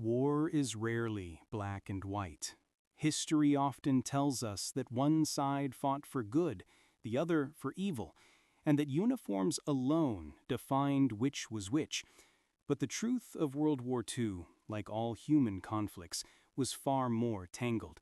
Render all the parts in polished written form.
War is rarely black and white. History often tells us that one side fought for good, the other for evil, and that uniforms alone defined which was which. But the truth of World War II, like all human conflicts, was far more tangled.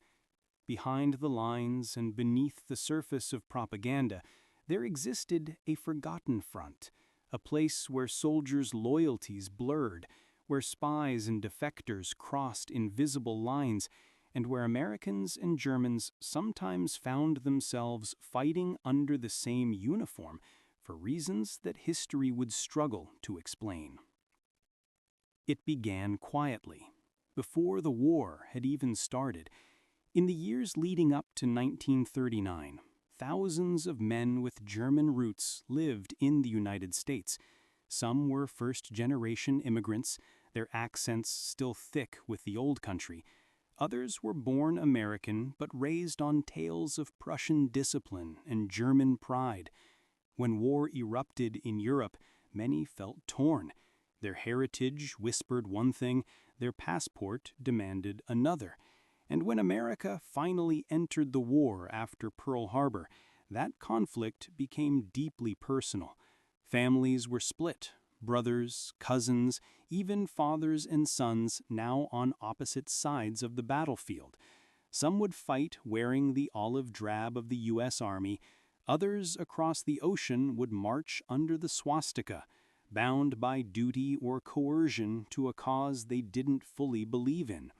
Behind the lines and beneath the surface of propaganda, there existed a forgotten front, a place where soldiers' loyalties blurred, where spies and defectors crossed invisible lines, and where Americans and Germans sometimes found themselves fighting under the same uniform for reasons that history would struggle to explain. It began quietly, before the war had even started. In the years leading up to 1939, thousands of men with German roots lived in the United States. Some were first-generation immigrants, their accents still thick with the old country. Others were born American but raised on tales of Prussian discipline and German pride. When war erupted in Europe, many felt torn. Their heritage whispered one thing, their passport demanded another. And when America finally entered the war after Pearl Harbor, that conflict became deeply personal. Families were split, brothers, cousins, even fathers and sons now on opposite sides of the battlefield. Some would fight wearing the olive drab of the U.S. Army. Others across the ocean would march under the swastika, bound by duty or coercion to a cause they didn't fully believe in.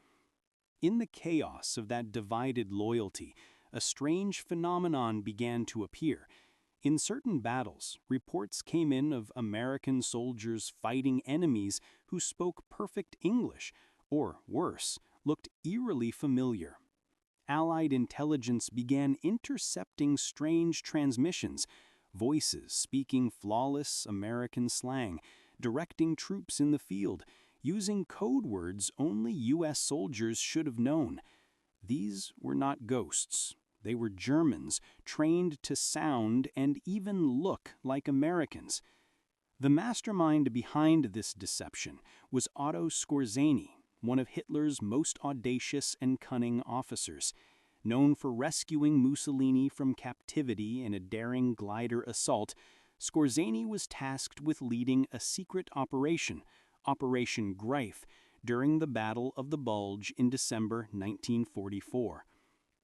In the chaos of that divided loyalty, a strange phenomenon began to appear. In certain battles, reports came in of American soldiers fighting enemies who spoke perfect English, or worse, looked eerily familiar. Allied intelligence began intercepting strange transmissions, voices speaking flawless American slang, directing troops in the field, using code words only U.S. soldiers should have known. These were not ghosts. They were Germans, trained to sound and even look like Americans. The mastermind behind this deception was Otto Skorzeny, one of Hitler's most audacious and cunning officers. Known for rescuing Mussolini from captivity in a daring glider assault, Skorzeny was tasked with leading a secret operation, Operation Greif, during the Battle of the Bulge in December 1944.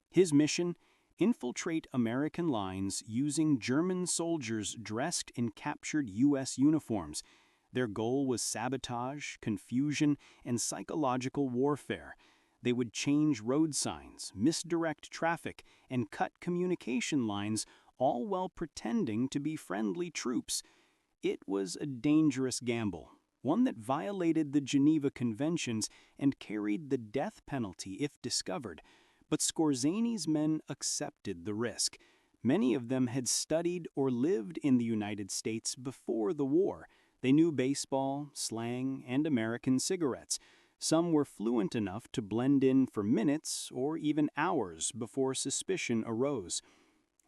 His mission? Infiltrate American lines using German soldiers dressed in captured U.S. uniforms. Their goal was sabotage, confusion, and psychological warfare. They would change road signs, misdirect traffic, and cut communication lines, all while pretending to be friendly troops. It was a dangerous gamble, one that violated the Geneva Conventions and carried the death penalty if discovered. But Skorzeny's men accepted the risk. Many of them had studied or lived in the United States before the war. They knew baseball, slang, and American cigarettes. Some were fluent enough to blend in for minutes or even hours before suspicion arose.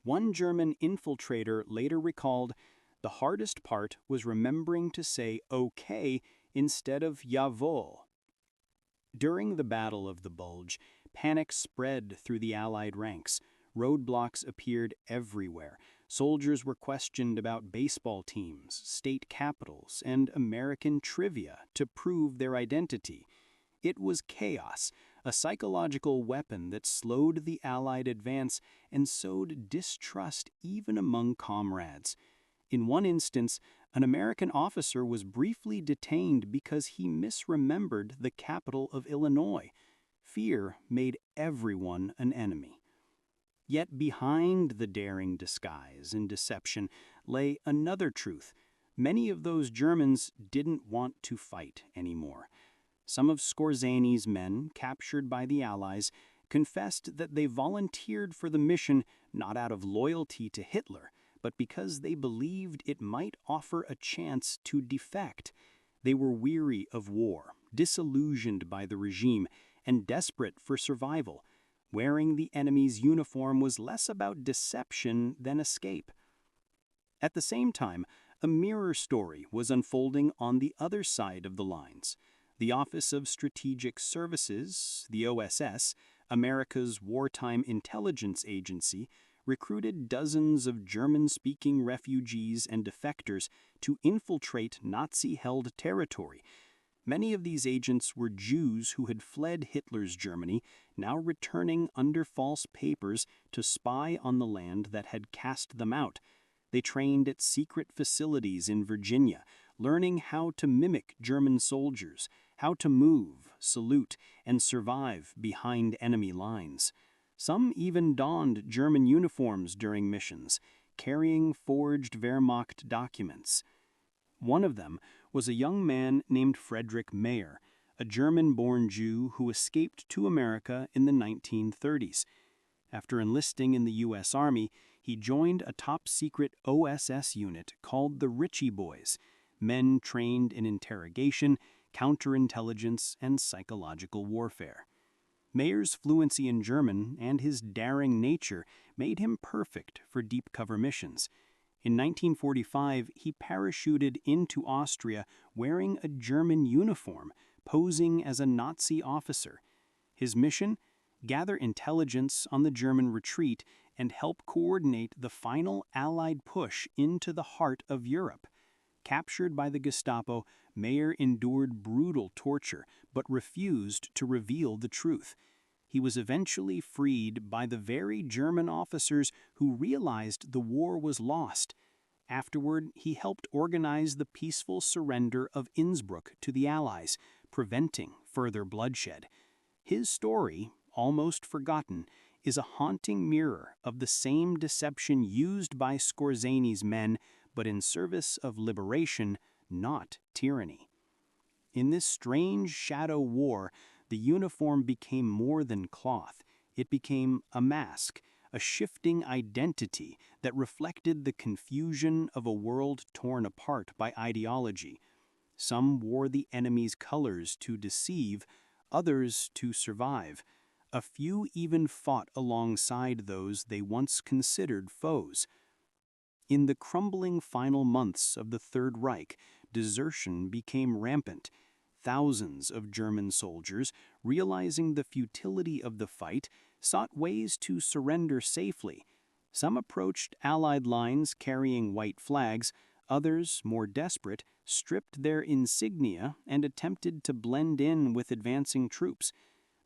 One German infiltrator later recalled, "The hardest part was remembering to say okay instead of jawohl." During the Battle of the Bulge, panic spread through the Allied ranks. Roadblocks appeared everywhere. Soldiers were questioned about baseball teams, state capitals, and American trivia to prove their identity. It was chaos, a psychological weapon that slowed the Allied advance and sowed distrust even among comrades. In one instance, an American officer was briefly detained because he misremembered the capital of Illinois. Fear made everyone an enemy. Yet behind the daring disguise and deception lay another truth. Many of those Germans didn't want to fight anymore. Some of Skorzeny's men, captured by the Allies, confessed that they volunteered for the mission not out of loyalty to Hitler, but because they believed it might offer a chance to defect. They were weary of war, disillusioned by the regime, and desperate for survival. Wearing the enemy's uniform was less about deception than escape. At the same time, a mirror story was unfolding on the other side of the lines. The Office of Strategic Services, the OSS, America's wartime intelligence agency, recruited dozens of German-speaking refugees and defectors to infiltrate Nazi-held territory. Many of these agents were Jews who had fled Hitler's Germany, now returning under false papers to spy on the land that had cast them out. They trained at secret facilities in Virginia, learning how to mimic German soldiers, how to move, salute, and survive behind enemy lines. Some even donned German uniforms during missions, carrying forged Wehrmacht documents. One of them was a young man named Friedrich Mayer, a German-born Jew who escaped to America in the 1930s. After enlisting in the U.S. Army, he joined a top-secret OSS unit called the Ritchie Boys, men trained in interrogation, counterintelligence, and psychological warfare. Mayer's fluency in German and his daring nature made him perfect for deep-cover missions. In 1945, he parachuted into Austria wearing a German uniform, posing as a Nazi officer. His mission? Gather intelligence on the German retreat and help coordinate the final Allied push into the heart of Europe. Captured by the Gestapo, Mayer endured brutal torture but refused to reveal the truth. He was eventually freed by the very German officers who realized the war was lost. Afterward, he helped organize the peaceful surrender of Innsbruck to the Allies, preventing further bloodshed. His story, almost forgotten, is a haunting mirror of the same deception used by Scorzeni's men, but in service of liberation, not tyranny. In this strange shadow war, the uniform became more than cloth. It became a mask, a shifting identity that reflected the confusion of a world torn apart by ideology. Some wore the enemy's colors to deceive, others to survive. A few even fought alongside those they once considered foes. In the crumbling final months of the Third Reich, desertion became rampant. Thousands of German soldiers, realizing the futility of the fight, sought ways to surrender safely. Some approached Allied lines carrying white flags, others, more desperate, stripped their insignia and attempted to blend in with advancing troops.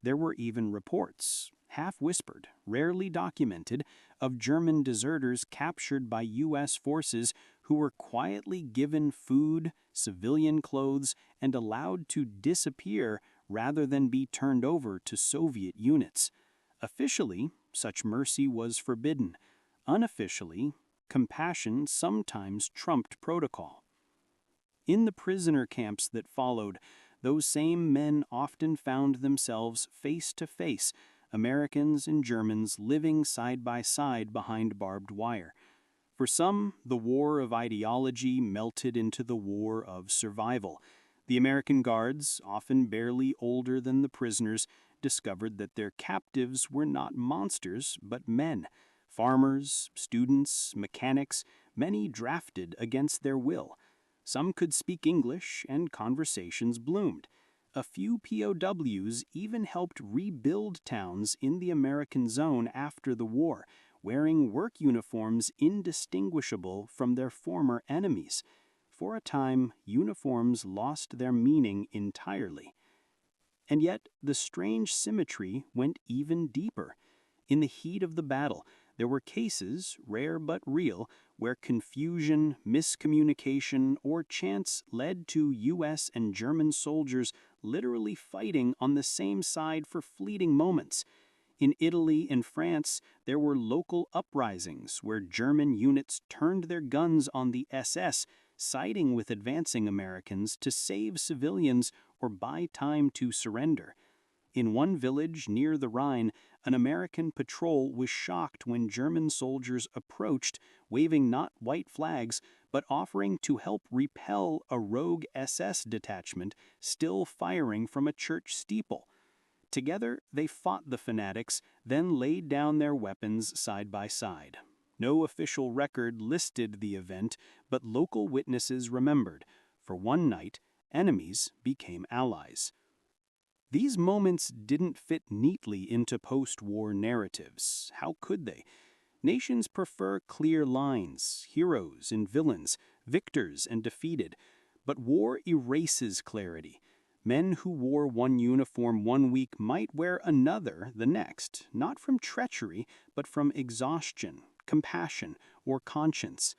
There were even reports, half-whispered, rarely documented, of German deserters captured by U.S. forces who were quietly given food, civilian clothes, and allowed to disappear rather than be turned over to Soviet units. Officially, such mercy was forbidden. Unofficially, compassion sometimes trumped protocol. In the prisoner camps that followed, those same men often found themselves face to face, Americans and Germans living side by side behind barbed wire. For some, the war of ideology melted into the war of survival. The American guards, often barely older than the prisoners, discovered that their captives were not monsters, but men. Farmers, students, mechanics, many drafted against their will. Some could speak English, and conversations bloomed. A few POWs even helped rebuild towns in the American zone after the war, wearing work uniforms indistinguishable from their former enemies. For a time, uniforms lost their meaning entirely. And yet, the strange symmetry went even deeper. In the heat of the battle, there were cases, rare but real, where confusion, miscommunication, or chance led to U.S. and German soldiers literally fighting on the same side for fleeting moments. In Italy and France, there were local uprisings where German units turned their guns on the SS, siding with advancing Americans to save civilians or buy time to surrender. In one village near the Rhine, an American patrol was shocked when German soldiers approached, waving not white flags, but offering to help repel a rogue SS detachment still firing from a church steeple. Together, they fought the fanatics, then laid down their weapons side by side. No official record listed the event, but local witnesses remembered. For one night, enemies became allies. These moments didn't fit neatly into post-war narratives. How could they? Nations prefer clear lines, heroes and villains, victors and defeated. But war erases clarity. Men who wore one uniform one week might wear another the next, not from treachery, but from exhaustion, compassion, or conscience.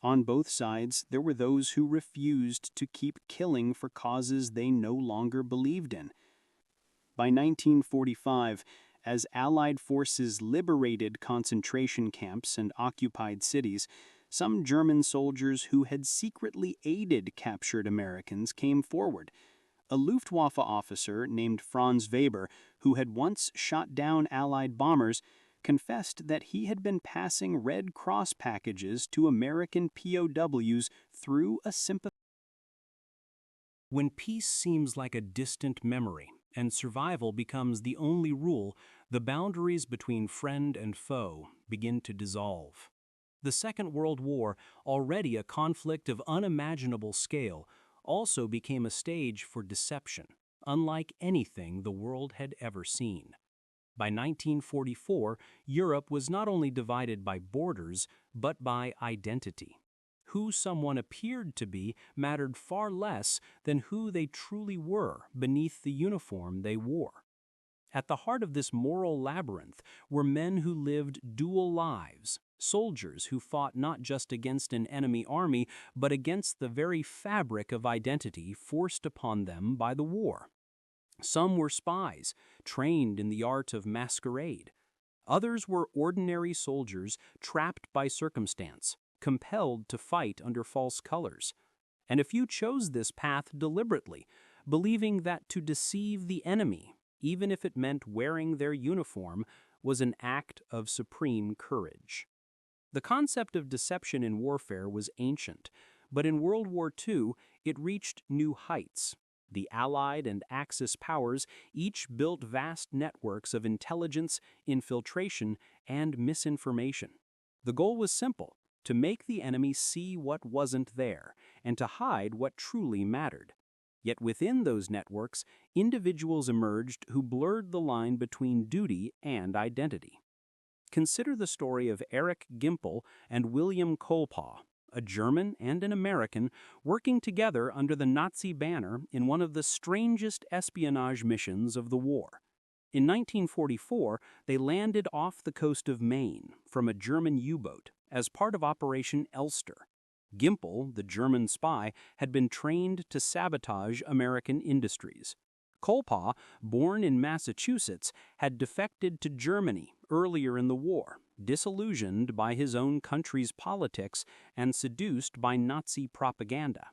On both sides, there were those who refused to keep killing for causes they no longer believed in. By 1945, as Allied forces liberated concentration camps and occupied cities, some German soldiers who had secretly aided captured Americans came forward. A Luftwaffe officer named Franz Weber, who had once shot down Allied bombers, confessed that he had been passing Red Cross packages to American POWs through a sympathetic. When peace seems like a distant memory and survival becomes the only rule, the boundaries between friend and foe begin to dissolve. The Second World War, already a conflict of unimaginable scale, also became a stage for deception, unlike anything the world had ever seen. By 1944, Europe was not only divided by borders, but by identity. Who someone appeared to be mattered far less than who they truly were beneath the uniform they wore. At the heart of this moral labyrinth were men who lived dual lives, soldiers who fought not just against an enemy army, but against the very fabric of identity forced upon them by the war. Some were spies, trained in the art of masquerade. Others were ordinary soldiers trapped by circumstance, compelled to fight under false colors. And a few chose this path deliberately, believing that to deceive the enemy, even if it meant wearing their uniform, was an act of supreme courage. The concept of deception in warfare was ancient, but in World War II it reached new heights. The Allied and Axis powers each built vast networks of intelligence, infiltration, and misinformation. The goal was simple: to make the enemy see what wasn't there, and to hide what truly mattered. Yet within those networks, individuals emerged who blurred the line between duty and identity. Consider the story of Erich Gimpel and William Kolpaw, a German and an American working together under the Nazi banner in one of the strangest espionage missions of the war. In 1944, they landed off the coast of Maine from a German U-boat as part of Operation Elster. Gimpel, the German spy, had been trained to sabotage American industries. Kolpaw, born in Massachusetts, had defected to Germany earlier in the war, disillusioned by his own country's politics and seduced by Nazi propaganda.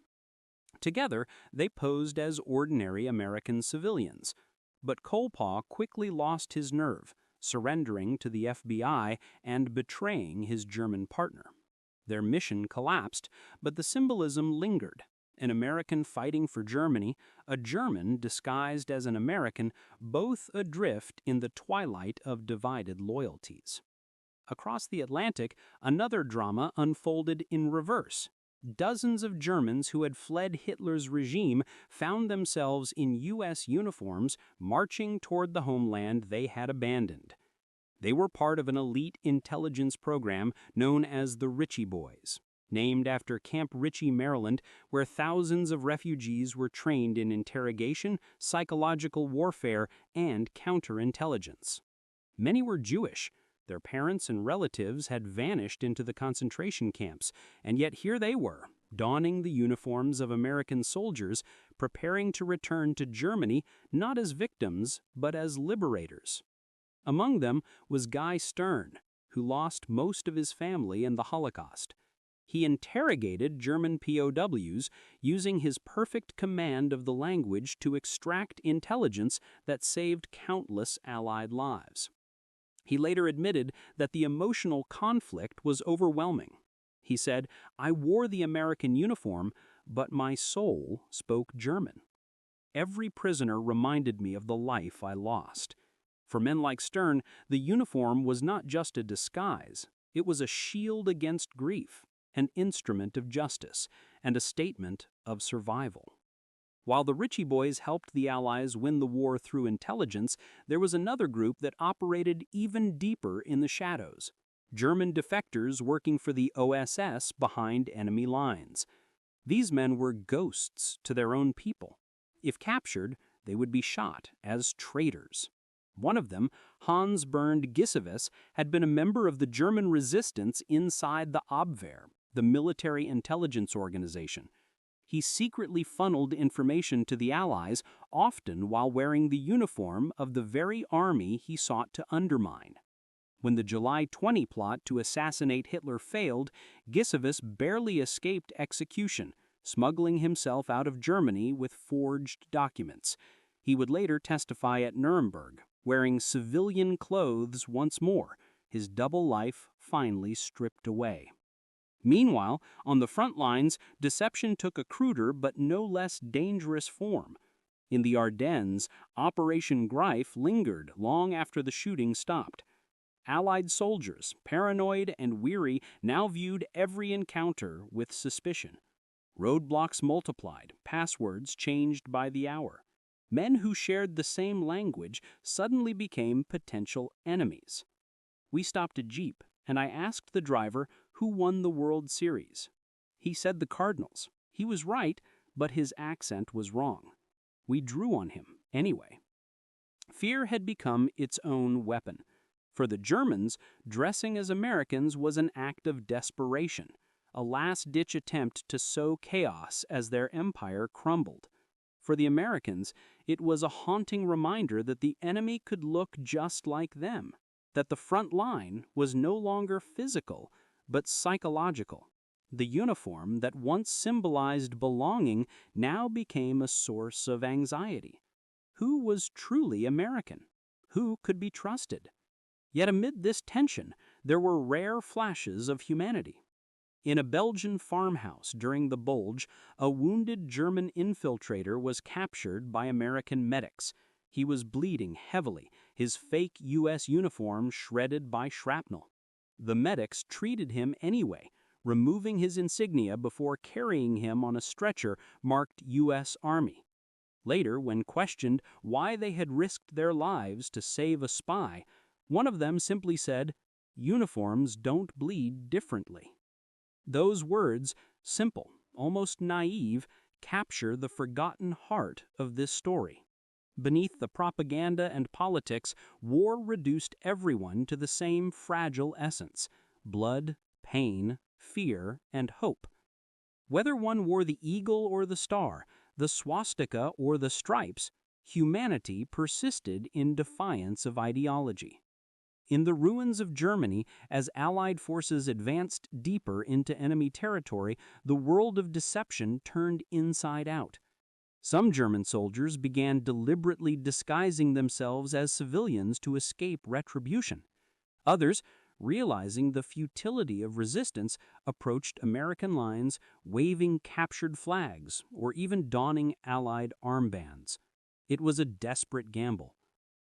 Together, they posed as ordinary American civilians. But Kolpaw quickly lost his nerve, surrendering to the FBI and betraying his German partner. Their mission collapsed, but the symbolism lingered. An American fighting for Germany, a German disguised as an American, both adrift in the twilight of divided loyalties. Across the Atlantic, another drama unfolded in reverse. Dozens of Germans who had fled Hitler's regime found themselves in U.S. uniforms marching toward the homeland they had abandoned. They were part of an elite intelligence program known as the Ritchie Boys, named after Camp Ritchie, Maryland, where thousands of refugees were trained in interrogation, psychological warfare, and counterintelligence. Many were Jewish. Their parents and relatives had vanished into the concentration camps, and yet here they were, donning the uniforms of American soldiers, preparing to return to Germany not as victims, but as liberators. Among them was Guy Stern, who lost most of his family in the Holocaust. He interrogated German POWs, using his perfect command of the language to extract intelligence that saved countless Allied lives. He later admitted that the emotional conflict was overwhelming. He said, "I wore the American uniform, but my soul spoke German. Every prisoner reminded me of the life I lost." For men like Stern, the uniform was not just a disguise. It was a shield against grief, an instrument of justice, and a statement of survival. While the Ritchie Boys helped the Allies win the war through intelligence, there was another group that operated even deeper in the shadows. German defectors working for the OSS behind enemy lines. These men were ghosts to their own people. If captured, they would be shot as traitors. One of them, Hans Bernd Gisevis, had been a member of the German resistance inside the Abwehr, the military intelligence organization. He secretly funneled information to the Allies, often while wearing the uniform of the very army he sought to undermine. When the July 20 plot to assassinate Hitler failed, Gisevis barely escaped execution, smuggling himself out of Germany with forged documents. He would later testify at Nuremberg, wearing civilian clothes once more, his double life finally stripped away. Meanwhile, on the front lines, deception took a cruder but no less dangerous form. In the Ardennes, Operation Greif lingered long after the shooting stopped. Allied soldiers, paranoid and weary, now viewed every encounter with suspicion. Roadblocks multiplied, passwords changed by the hour. Men who shared the same language suddenly became potential enemies. We stopped a Jeep, and I asked the driver who won the World Series. He said the Cardinals. He was right, but his accent was wrong. We drew on him anyway. Fear had become its own weapon. For the Germans, dressing as Americans was an act of desperation, a last-ditch attempt to sow chaos as their empire crumbled. For the Americans, it was a haunting reminder that the enemy could look just like them, that the front line was no longer physical, but psychological. The uniform that once symbolized belonging now became a source of anxiety. Who was truly American? Who could be trusted? Yet amid this tension, there were rare flashes of humanity. In a Belgian farmhouse during the Bulge, a wounded German infiltrator was captured by American medics. He was bleeding heavily, his fake U.S. uniform shredded by shrapnel. The medics treated him anyway, removing his insignia before carrying him on a stretcher marked U.S. Army. Later, when questioned why they had risked their lives to save a spy, one of them simply said, "Uniforms don't bleed differently." Those words, simple, almost naive, capture the forgotten heart of this story. Beneath the propaganda and politics, war reduced everyone to the same fragile essence: blood, pain, fear, and hope. Whether one wore the eagle or the star, the swastika or the stripes, humanity persisted in defiance of ideology. In the ruins of Germany, as Allied forces advanced deeper into enemy territory, the world of deception turned inside out. Some German soldiers began deliberately disguising themselves as civilians to escape retribution. Others, realizing the futility of resistance, approached American lines, waving captured flags or even donning Allied armbands. It was a desperate gamble.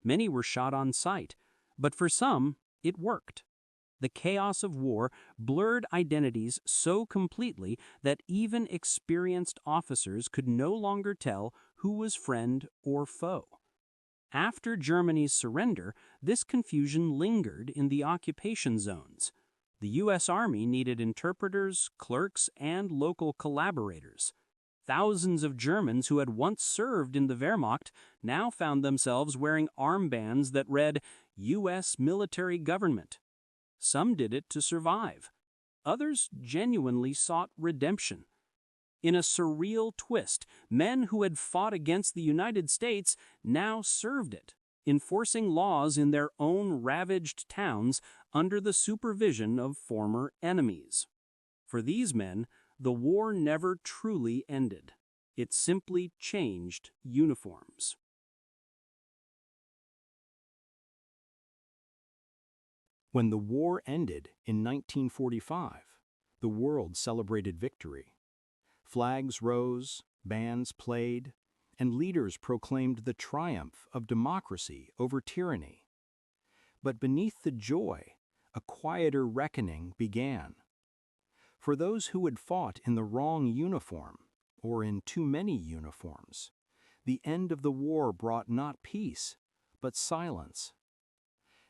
Many were shot on sight, but for some, it worked. The chaos of war blurred identities so completely that even experienced officers could no longer tell who was friend or foe. After Germany's surrender, this confusion lingered in the occupation zones. The U.S. Army needed interpreters, clerks, and local collaborators. Thousands of Germans who had once served in the Wehrmacht now found themselves wearing armbands that read U.S. Military Government. Some did it to survive. Others genuinely sought redemption. In a surreal twist, men who had fought against the United States now served it, enforcing laws in their own ravaged towns under the supervision of former enemies. For these men, the war never truly ended. It simply changed uniforms. When the war ended in 1945, the world celebrated victory. Flags rose, bands played, and leaders proclaimed the triumph of democracy over tyranny. But beneath the joy, a quieter reckoning began. For those who had fought in the wrong uniform, or in too many uniforms. The end of the war brought not peace, but silence.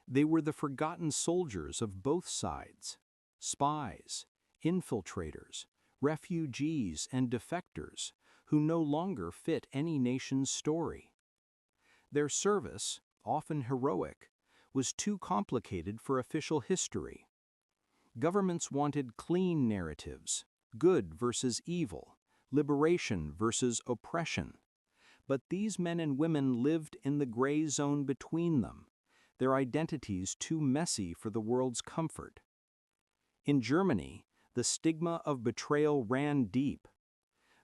They were the forgotten soldiers of both sides, spies, infiltrators, refugees, and defectors who no longer fit any nation's story. Their service, often heroic, was too complicated for official history. Governments wanted clean narratives, good versus evil, liberation versus oppression. But these men and women lived in the gray zone between them, their identities too messy for the world's comfort. In Germany, the stigma of betrayal ran deep.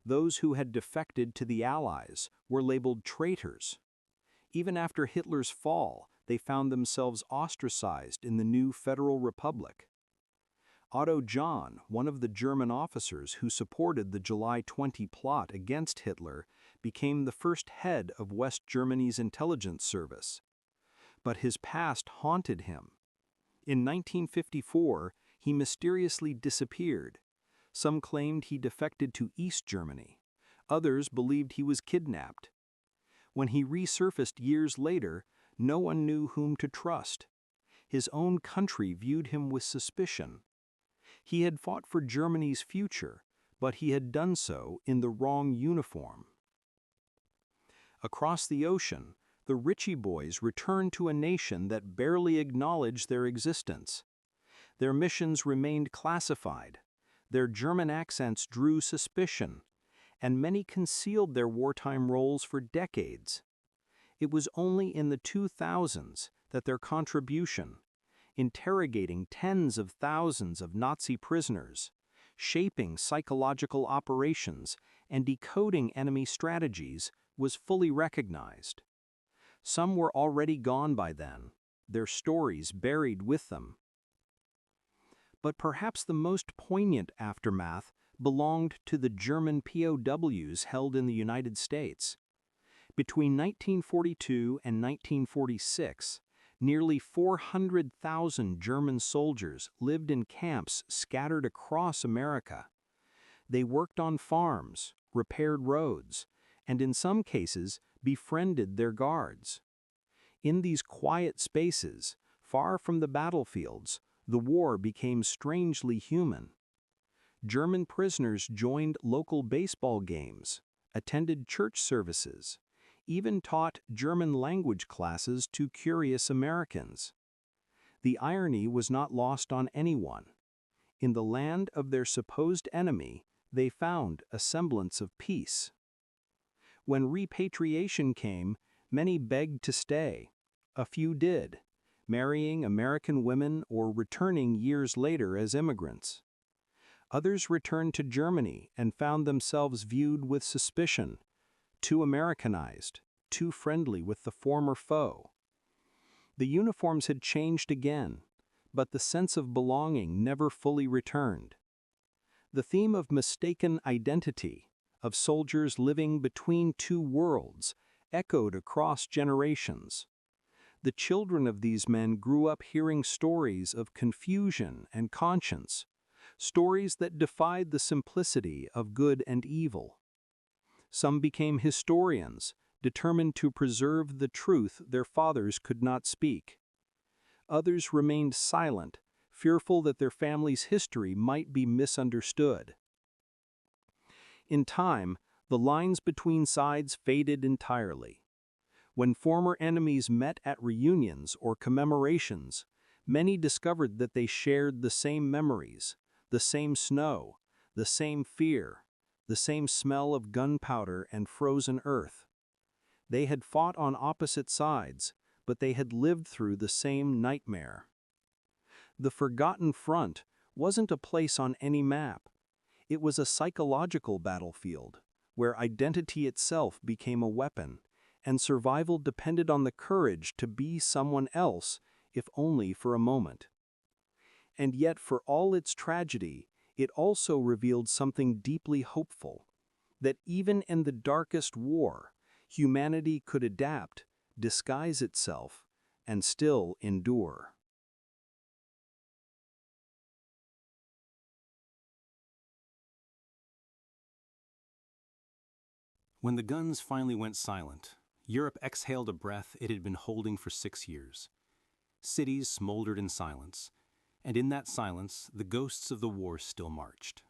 Those who had defected to the Allies were labeled traitors. Even after Hitler's fall, they found themselves ostracized in the new Federal Republic. Otto John, one of the German officers who supported the July 20 plot against Hitler, became the first head of West Germany's intelligence service. But his past haunted him. In 1954, he mysteriously disappeared. Some claimed he defected to East Germany. Others believed he was kidnapped. When he resurfaced years later, no one knew whom to trust. His own country viewed him with suspicion. He had fought for Germany's future, but he had done so in the wrong uniform. Across the ocean, the Ritchie Boys returned to a nation that barely acknowledged their existence. Their missions remained classified. Their German accents drew suspicion, and many concealed their wartime roles for decades. It was only in the 2000s that their contribution, interrogating tens of thousands of Nazi prisoners, shaping psychological operations, and decoding enemy strategies, was fully recognized. Some were already gone by then, their stories buried with them. But perhaps the most poignant aftermath belonged to the German POWs held in the United States. Between 1942 and 1946, nearly 400,000 German soldiers lived in camps scattered across America. They worked on farms, repaired roads, and in some cases befriended their guards. In these quiet spaces, far from the battlefields, the war became strangely human. German prisoners joined local baseball games, attended church services, even taught German language classes to curious Americans. The irony was not lost on anyone. In the land of their supposed enemy, they found a semblance of peace. When repatriation came, many begged to stay. A few did, marrying American women or returning years later as immigrants. Others returned to Germany and found themselves viewed with suspicion, too Americanized, too friendly with the former foe. The uniforms had changed again, but the sense of belonging never fully returned. The theme of mistaken identity, of soldiers living between two worlds, echoed across generations. The children of these men grew up hearing stories of confusion and conscience, stories that defied the simplicity of good and evil. Some became historians, determined to preserve the truth their fathers could not speak. Others remained silent, fearful that their family's history might be misunderstood. In time, the lines between sides faded entirely. When former enemies met at reunions or commemorations, many discovered that they shared the same memories, the same snow, the same fear, the same smell of gunpowder and frozen earth. They had fought on opposite sides, but they had lived through the same nightmare. The Forgotten Front wasn't a place on any map. It was a psychological battlefield, where identity itself became a weapon, and survival depended on the courage to be someone else, if only for a moment. And yet, for all its tragedy, it also revealed something deeply hopeful, that even in the darkest war, humanity could adapt, disguise itself, and still endure. When the guns finally went silent, Europe exhaled a breath it had been holding for 6 years. Cities smoldered in silence, and in that silence, the ghosts of the war still marched.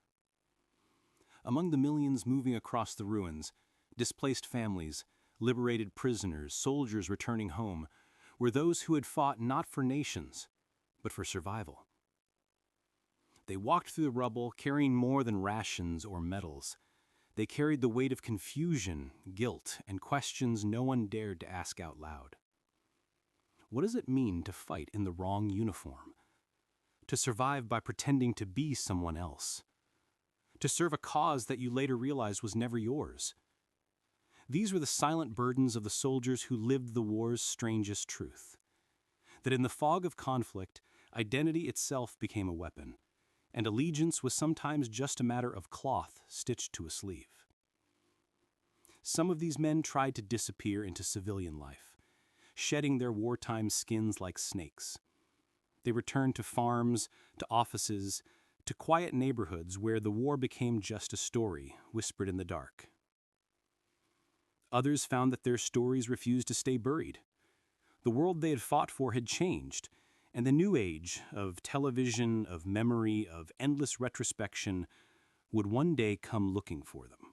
Among the millions moving across the ruins, displaced families, liberated prisoners, soldiers returning home, were those who had fought not for nations, but for survival. They walked through the rubble carrying more than rations or medals. They carried the weight of confusion, guilt, and questions no one dared to ask out loud. What does it mean to fight in the wrong uniform? To survive by pretending to be someone else? To serve a cause that you later realized was never yours? These were the silent burdens of the soldiers who lived the war's strangest truth. That in the fog of conflict, identity itself became a weapon, and allegiance was sometimes just a matter of cloth stitched to a sleeve. Some of these men tried to disappear into civilian life, shedding their wartime skins like snakes. They returned to farms, to offices, to quiet neighborhoods where the war became just a story whispered in the dark. Others found that their stories refused to stay buried. The world they had fought for had changed, and the new age of television, of memory, of endless retrospection would one day come looking for them.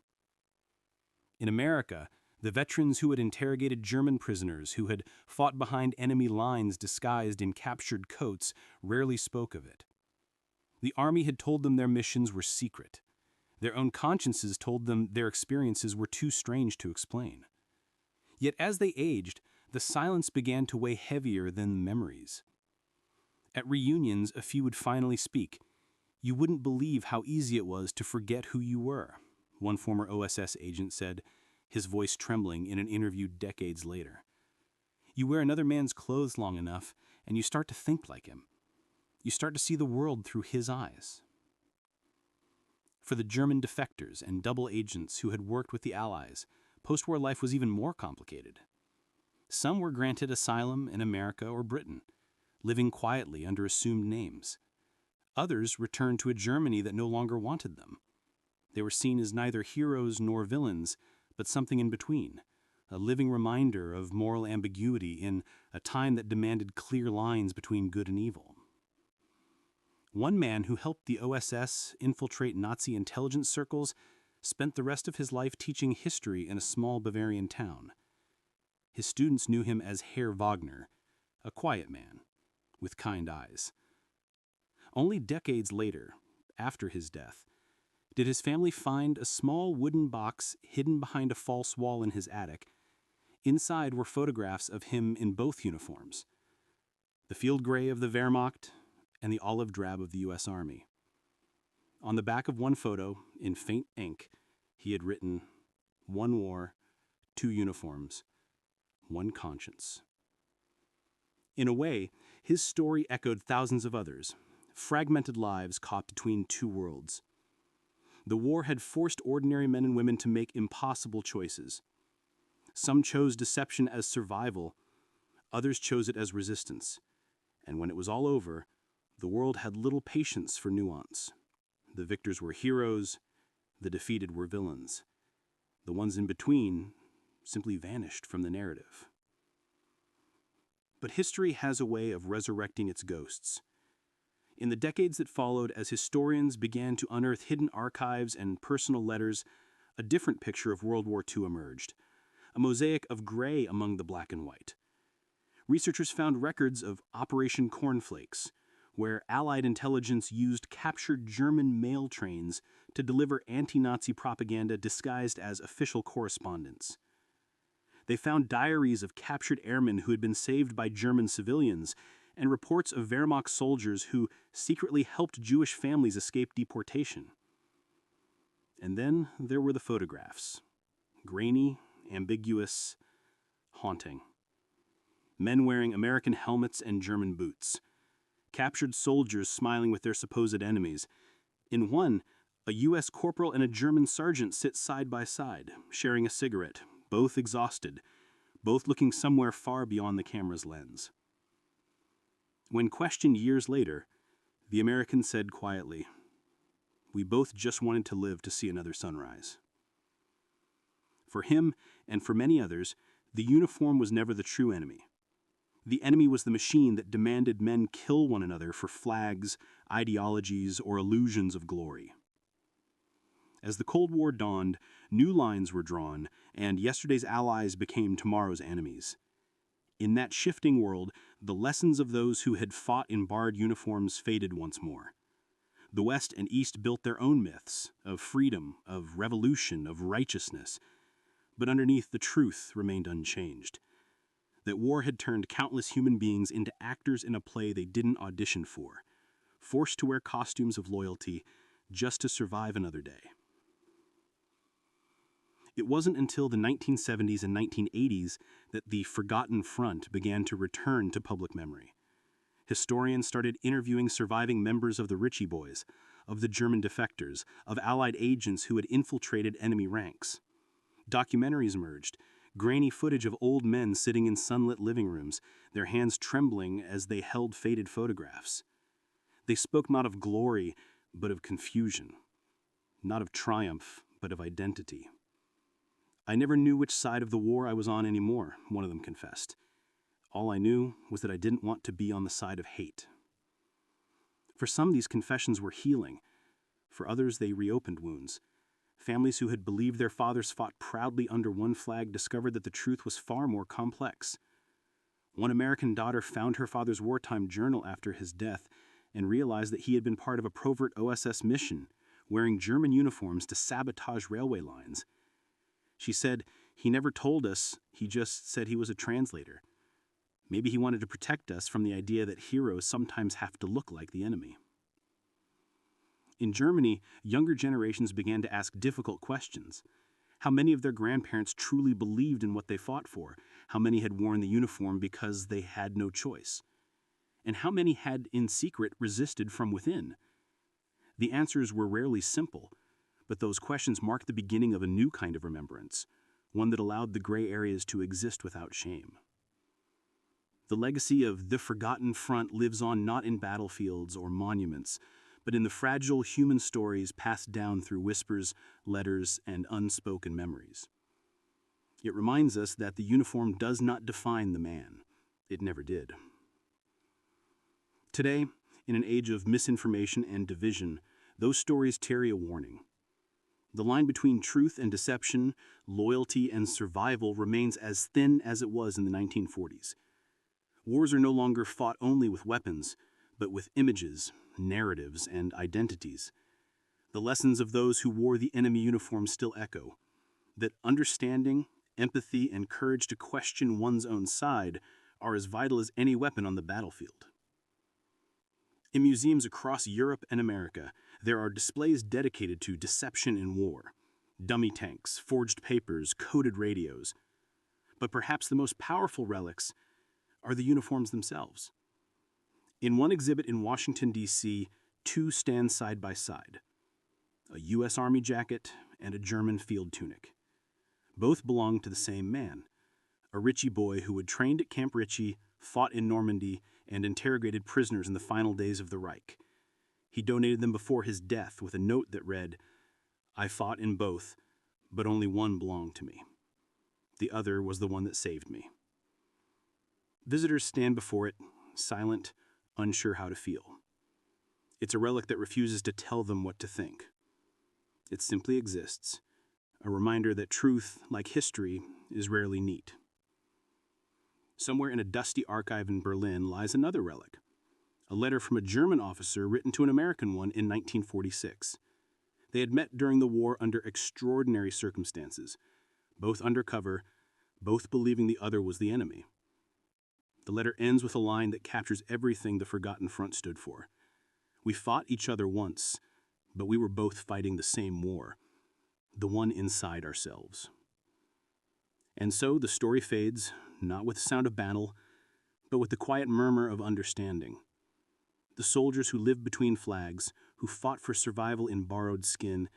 In America, the veterans who had interrogated German prisoners who had fought behind enemy lines disguised in captured coats rarely spoke of it. The Army had told them their missions were secret. Their own consciences told them their experiences were too strange to explain. Yet as they aged, the silence began to weigh heavier than memories. At reunions, a few would finally speak. You wouldn't believe how easy it was to forget who you were, one former OSS agent said, his voice trembling in an interview decades later. You wear another man's clothes long enough, and you start to think like him. You start to see the world through his eyes. For the German defectors and double agents who had worked with the Allies, post-war life was even more complicated. Some were granted asylum in America or Britain, living quietly under assumed names. Others returned to a Germany that no longer wanted them. They were seen as neither heroes nor villains, but something in between, a living reminder of moral ambiguity in a time that demanded clear lines between good and evil. One man who helped the OSS infiltrate Nazi intelligence circles spent the rest of his life teaching history in a small Bavarian town. His students knew him as Herr Wagner, a quiet man with kind eyes. Only decades later, after his death, did his family find a small wooden box hidden behind a false wall in his attic. Inside were photographs of him in both uniforms, the field gray of the Wehrmacht and the olive drab of the U.S. Army. On the back of one photo, in faint ink, he had written, "One war, 2 uniforms, 1 conscience." In a way, his story echoed thousands of others, fragmented lives caught between 2 worlds. The war had forced ordinary men and women to make impossible choices. Some chose deception as survival, others chose it as resistance. And when it was all over, the world had little patience for nuance. The victors were heroes, the defeated were villains. The ones in between simply vanished from the narrative. But history has a way of resurrecting its ghosts. In the decades that followed, as historians began to unearth hidden archives and personal letters, a different picture of World War II emerged, a mosaic of gray among the black and white. Researchers found records of Operation Cornflakes, where Allied intelligence used captured German mail trains to deliver anti-Nazi propaganda disguised as official correspondence. They found diaries of captured airmen who had been saved by German civilians, and reports of Wehrmacht soldiers who secretly helped Jewish families escape deportation. And then there were the photographs. Grainy, ambiguous, haunting. Men wearing American helmets and German boots. Captured soldiers smiling with their supposed enemies. In one, a U.S. corporal and a German sergeant sit side by side, sharing a cigarette, both exhausted, both looking somewhere far beyond the camera's lens. When questioned years later, the American said quietly, "We both just wanted to live to see another sunrise." For him, and for many others, the uniform was never the true enemy. The enemy was the machine that demanded men kill one another for flags, ideologies, or illusions of glory. As the Cold War dawned, new lines were drawn, and yesterday's allies became tomorrow's enemies. In that shifting world, the lessons of those who had fought in barred uniforms faded once more. The West and East built their own myths of freedom, of revolution, of righteousness, but underneath the truth remained unchanged. That war had turned countless human beings into actors in a play they didn't audition for, forced to wear costumes of loyalty just to survive another day. It wasn't until the 1970s and 1980s that the Forgotten Front began to return to public memory. Historians started interviewing surviving members of the Ritchie Boys, of the German defectors, of Allied agents who had infiltrated enemy ranks. Documentaries emerged, grainy footage of old men sitting in sunlit living rooms, their hands trembling as they held faded photographs. They spoke not of glory, but of confusion, not of triumph, but of identity. I never knew which side of the war I was on anymore, one of them confessed. All I knew was that I didn't want to be on the side of hate. For some, these confessions were healing. For others, they reopened wounds. Families who had believed their fathers fought proudly under one flag discovered that the truth was far more complex. One American daughter found her father's wartime journal after his death and realized that he had been part of a covert OSS mission, wearing German uniforms to sabotage railway lines. She said, "He never told us, he just said he was a translator. Maybe he wanted to protect us from the idea that heroes sometimes have to look like the enemy." In Germany, younger generations began to ask difficult questions. How many of their grandparents truly believed in what they fought for? How many had worn the uniform because they had no choice? And how many had in secret resisted from within? The answers were rarely simple, but those questions marked the beginning of a new kind of remembrance, one that allowed the gray areas to exist without shame. The legacy of the Forgotten Front lives on not in battlefields or monuments, but in the fragile human stories passed down through whispers, letters, and unspoken memories. It reminds us that the uniform does not define the man. It never did. Today, in an age of misinformation and division, those stories carry a warning. The line between truth and deception, loyalty and survival remains as thin as it was in the 1940s. Wars are no longer fought only with weapons, but with images, narratives, and identities. The lessons of those who wore the enemy uniform still echo, that understanding, empathy, and courage to question one's own side are as vital as any weapon on the battlefield. In museums across Europe and America, there are displays dedicated to deception in war, dummy tanks, forged papers, coded radios. But perhaps the most powerful relics are the uniforms themselves. In one exhibit in Washington, D.C., two stand side by side, a U.S. Army jacket and a German field tunic. Both belong to the same man, a Ritchie boy who had trained at Camp Ritchie, fought in Normandy, and interrogated prisoners in the final days of the Reich. He donated them before his death with a note that read, "I fought in both, but only one belonged to me. The other was the one that saved me." Visitors stand before it, silent, unsure how to feel. It's a relic that refuses to tell them what to think. It simply exists, a reminder that truth, like history, is rarely neat. Somewhere in a dusty archive in Berlin lies another relic, a letter from a German officer written to an American one in 1946. They had met during the war under extraordinary circumstances, both undercover, both believing the other was the enemy. The letter ends with a line that captures everything the Forgotten Front stood for. "We fought each other once, but we were both fighting the same war, the one inside ourselves." And so the story fades, not with the sound of battle, but with the quiet murmur of understanding. The soldiers who lived between flags, who fought for survival in borrowed skin,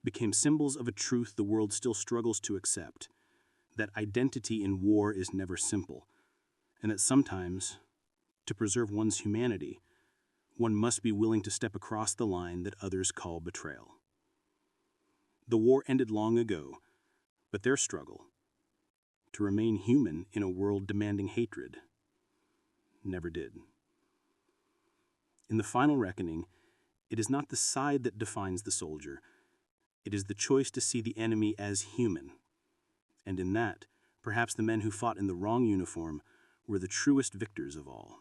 became symbols of a truth the world still struggles to accept, that identity in war is never simple, and that sometimes, to preserve one's humanity, one must be willing to step across the line that others call betrayal. The war ended long ago, But their struggle, to remain human in a world demanding hatred, never did. In the final reckoning, it is not the side that defines the soldier. It is the choice to see the enemy as human. And in that, perhaps the men who fought in the wrong uniform were the truest victors of all.